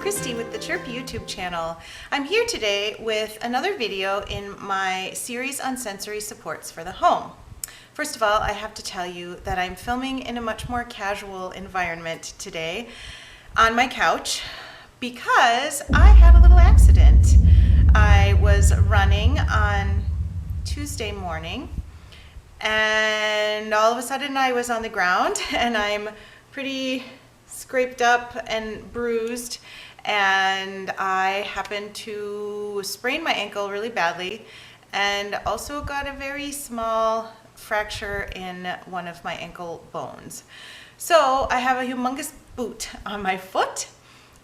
Christy with the Chirpy YouTube channel. I'm here today with another video in my series on sensory supports for the home. First of all, I have to tell you that I'm filming in a much more casual environment today on my couch because I had a little accident. I was running on Tuesday morning and all of a sudden I was on the ground and I'm pretty scraped up and bruised, and I happened to sprain my ankle really badly and also got a very small fracture in one of my ankle bones. So I have a humongous boot on my foot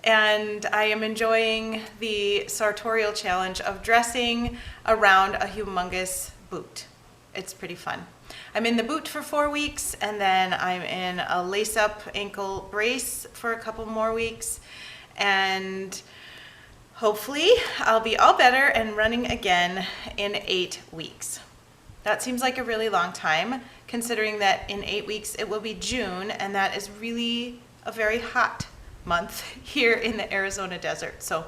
and I am enjoying the sartorial challenge of dressing around a humongous boot. It's pretty fun. I'm in the boot for 4 weeks and then I'm in a lace-up ankle brace for a couple more weeks, and hopefully I'll be all better and running again in 8 weeks. That seems like a really long time, considering that in 8 weeks it will be June, and that is really a very hot month here in the Arizona desert. So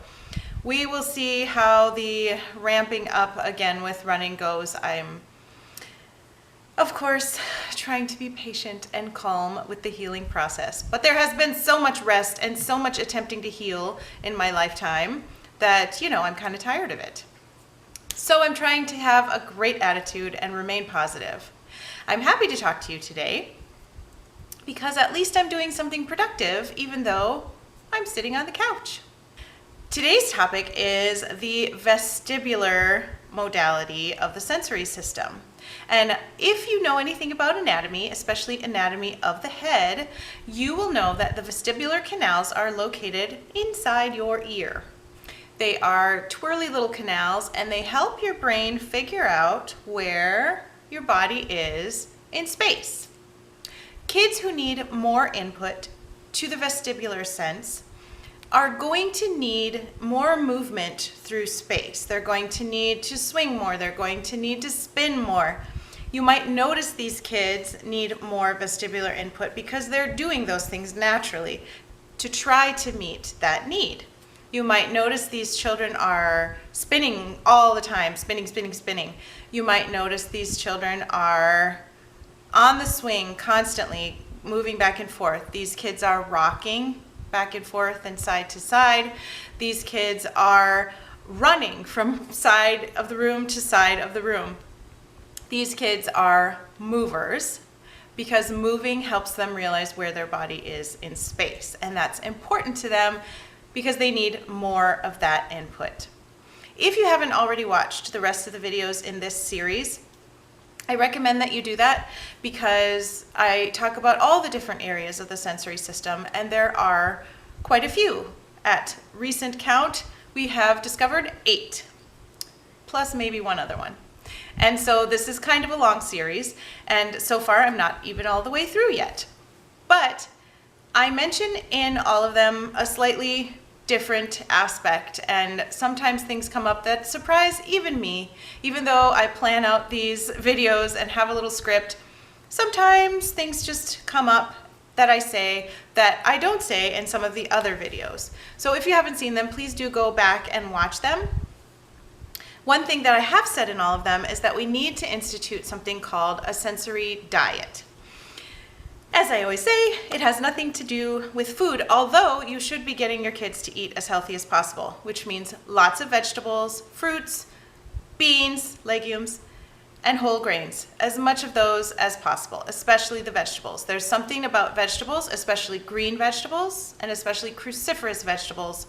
we will see how the ramping up again with running goes. I'm of course trying to be patient and calm with the healing process, but there has been so much rest and so much attempting to heal in my lifetime that, I'm kind of tired of it. So I'm trying to have a great attitude and remain positive. I'm happy to talk to you today because at least I'm doing something productive even though I'm sitting on the couch. Today's topic is the vestibular modality of the sensory system. And if you know anything about anatomy, especially anatomy of the head, you will know that the vestibular canals are located inside your ear. They are twirly little canals and they help your brain figure out where your body is in space. Kids who need more input to the vestibular sense are going to need more movement through space. They're going to need to swing more. They're going to need to spin more. You might notice these kids need more vestibular input because they're doing those things naturally to try to meet that need. You might notice these children are spinning all the time, spinning, spinning, spinning. You might notice these children are on the swing constantly, moving back and forth. These kids are rocking back and forth and side to side. These kids are running from side of the room to side of the room. These kids are movers because moving helps them realize where their body is in space, and that's important to them because they need more of that input. If you haven't already watched the rest of the videos in this series, I recommend that you do that because I talk about all the different areas of the sensory system, and there are quite a few. At recent count, we have discovered 8, plus maybe one other one. And so this is kind of a long series, and so far I'm not even all the way through yet. But I mention in all of them a slightly different aspect, and sometimes things come up that surprise even me. Even though I plan out these videos and have a little script, sometimes things just come up that I say that I don't say in some of the other videos. So if you haven't seen them, please do go back and watch them. One thing that I have said in all of them is that we need to institute something called a sensory diet. As I always say, it has nothing to do with food, although you should be getting your kids to eat as healthy as possible, which means lots of vegetables, fruits, beans, legumes, and whole grains, as much of those as possible, especially the vegetables. There's something about vegetables, especially green vegetables, and especially cruciferous vegetables,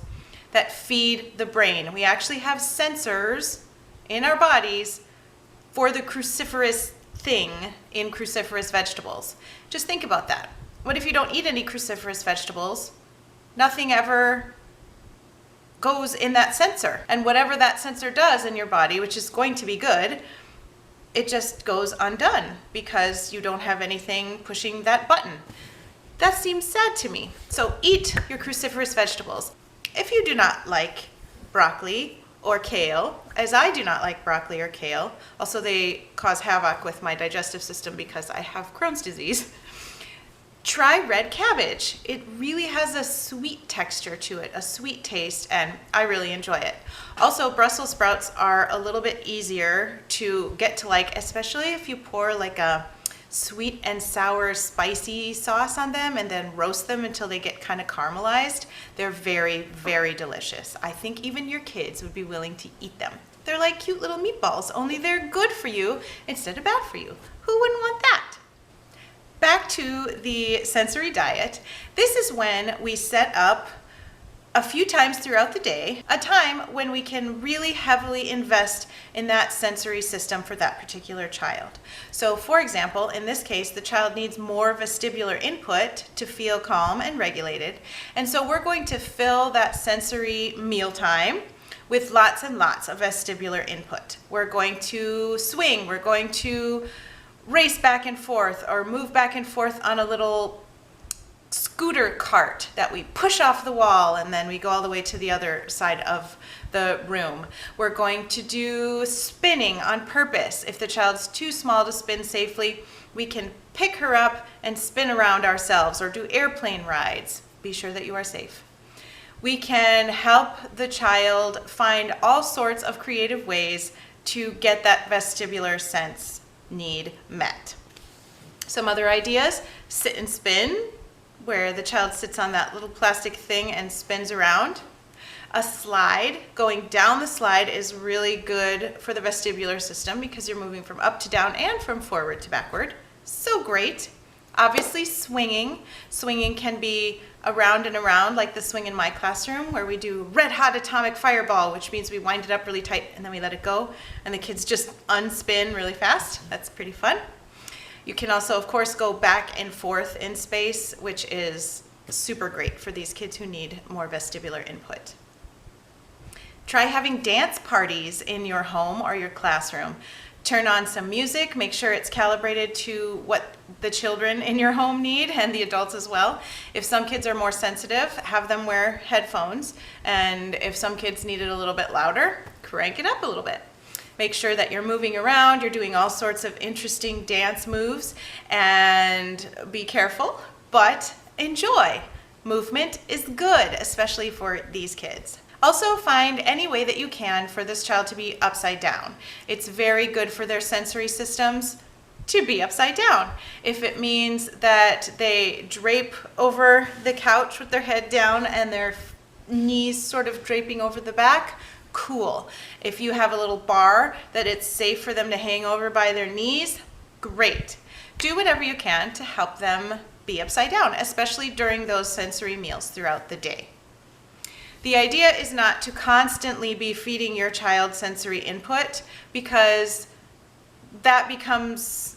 that feed the brain. We actually have sensors in our bodies for the cruciferous thing in cruciferous vegetables. Just think about that. What if you don't eat any cruciferous vegetables? Nothing ever goes in that sensor. And whatever that sensor does in your body, which is going to be good, it just goes undone because you don't have anything pushing that button. That seems sad to me. So eat your cruciferous vegetables. If you do not like broccoli or kale, as I do not like broccoli or kale, also they cause havoc with my digestive system because I have Crohn's disease, Try red cabbage. It really has a sweet texture to it, a sweet taste, and I really enjoy it. Also, Brussels sprouts are a little bit easier to get to like, especially if you pour like a sweet and sour spicy sauce on them and then roast them until they get kind of caramelized. They're very, very delicious. I think even your kids would be willing to eat them. They're like cute little meatballs, only they're good for you instead of bad for you. Who wouldn't want that? Back to the sensory diet. This is when we set up a few times throughout the day, a time when we can really heavily invest in that sensory system for that particular child. So for example, in this case, the child needs more vestibular input to feel calm and regulated. And so we're going to fill that sensory mealtime with lots and lots of vestibular input. We're going to swing, we're going to race back and forth or move back and forth on a little scooter cart that we push off the wall and then we go all the way to the other side of the room. We're going to do spinning on purpose. If the child's too small to spin safely, we can pick her up and spin around ourselves or do airplane rides. Be sure that you are safe. We can help the child find all sorts of creative ways to get that vestibular sense need met. Some other ideas: sit and spin, where the child sits on that little plastic thing and spins around. A slide, going down the slide is really good for the vestibular system because you're moving from up to down and from forward to backward. So great. Obviously swinging. Swinging can be around and around, like the swing in my classroom where we do red hot atomic fireball, which means we wind it up really tight and then we let it go and the kids just unspin really fast. That's pretty fun. You can also, of course, go back and forth in space, which is super great for these kids who need more vestibular input. Try having dance parties in your home or your classroom. Turn on some music, make sure it's calibrated to what the children in your home need and the adults as well. If some kids are more sensitive, have them wear headphones, and if some kids need it a little bit louder, crank it up a little bit. Make sure that you're moving around, you're doing all sorts of interesting dance moves, and be careful, but enjoy. Movement is good, especially for these kids. Also, find any way that you can for this child to be upside down. It's very good for their sensory systems to be upside down. If it means that they drape over the couch with their head down and their knees sort of draping over the back, cool. If you have a little bar that it's safe for them to hang over by their knees, great. Do whatever you can to help them be upside down, especially during those sensory meals throughout the day. The idea is not to constantly be feeding your child sensory input because that becomes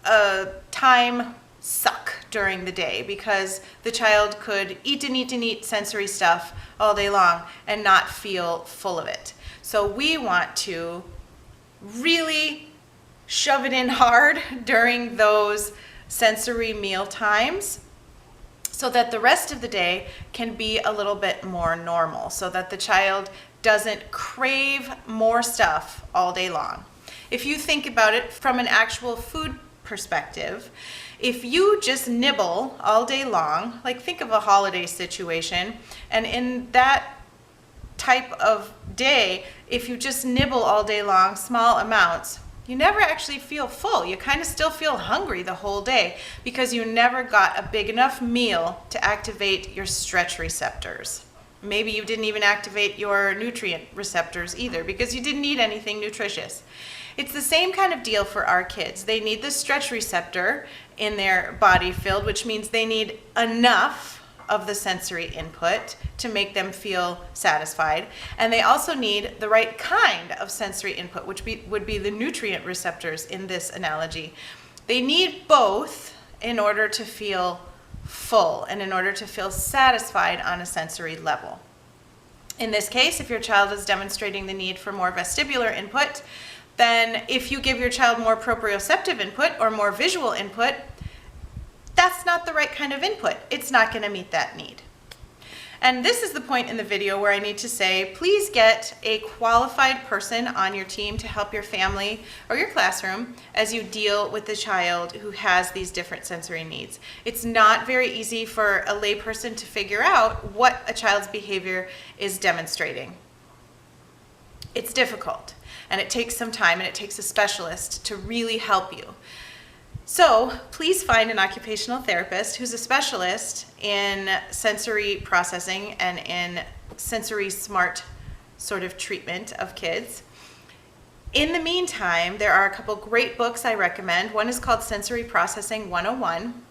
a time suck during the day because the child could eat and eat and eat sensory stuff all day long and not feel full of it. So we want to really shove it in hard during those sensory meal times so that the rest of the day can be a little bit more normal, so that the child doesn't crave more stuff all day long. If you think about it from an actual food perspective, if you just nibble all day long, like think of a holiday situation, and in that type of day, if you just nibble all day long, small amounts, you never actually feel full. You kind of still feel hungry the whole day because you never got a big enough meal to activate your stretch receptors. Maybe you didn't even activate your nutrient receptors either because you didn't eat anything nutritious. It's the same kind of deal for our kids. They need the stretch receptor in their body filled, which means they need enough of the sensory input to make them feel satisfied. And they also need the right kind of sensory input, which would be the nutrient receptors in this analogy. They need both in order to feel full and in order to feel satisfied on a sensory level. In this case, if your child is demonstrating the need for more vestibular input, then if you give your child more proprioceptive input or more visual input, that's not the right kind of input. It's not going to meet that need. And this is the point in the video where I need to say, please get a qualified person on your team to help your family or your classroom as you deal with the child who has these different sensory needs. It's not very easy for a layperson to figure out what a child's behavior is demonstrating. It's difficult, and it takes some time, and it takes a specialist to really help you. So please find an occupational therapist who's a specialist in sensory processing and in sensory smart sort of treatment of kids. In the meantime, there are a couple great books I recommend. One is called Sensory Processing 101,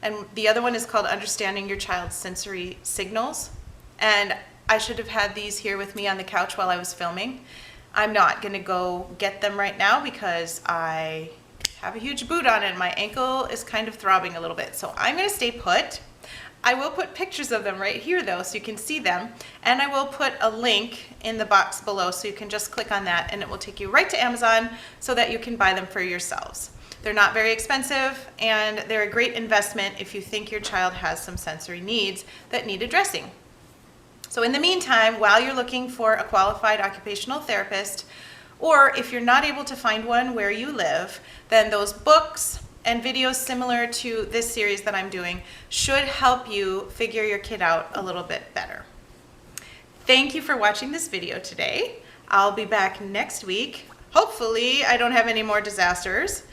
and the other one is called Understanding Your Child's Sensory Signals. And I should have had these here with me on the couch while I was filming. I'm not going to go get them right now because I have a huge boot on and my ankle is kind of throbbing a little bit. So I'm going to stay put. I will put pictures of them right here though so you can see them, and I will put a link in the box below so you can just click on that and it will take you right to Amazon so that you can buy them for yourselves. They're not very expensive and they're a great investment if you think your child has some sensory needs that need addressing. So in the meantime, while you're looking for a qualified occupational therapist, or if you're not able to find one where you live, then those books and videos similar to this series that I'm doing should help you figure your kid out a little bit better. Thank you for watching this video today. I'll be back next week. Hopefully I don't have any more disasters,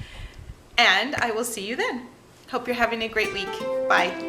and I will see you then. Hope you're having a great week. Bye.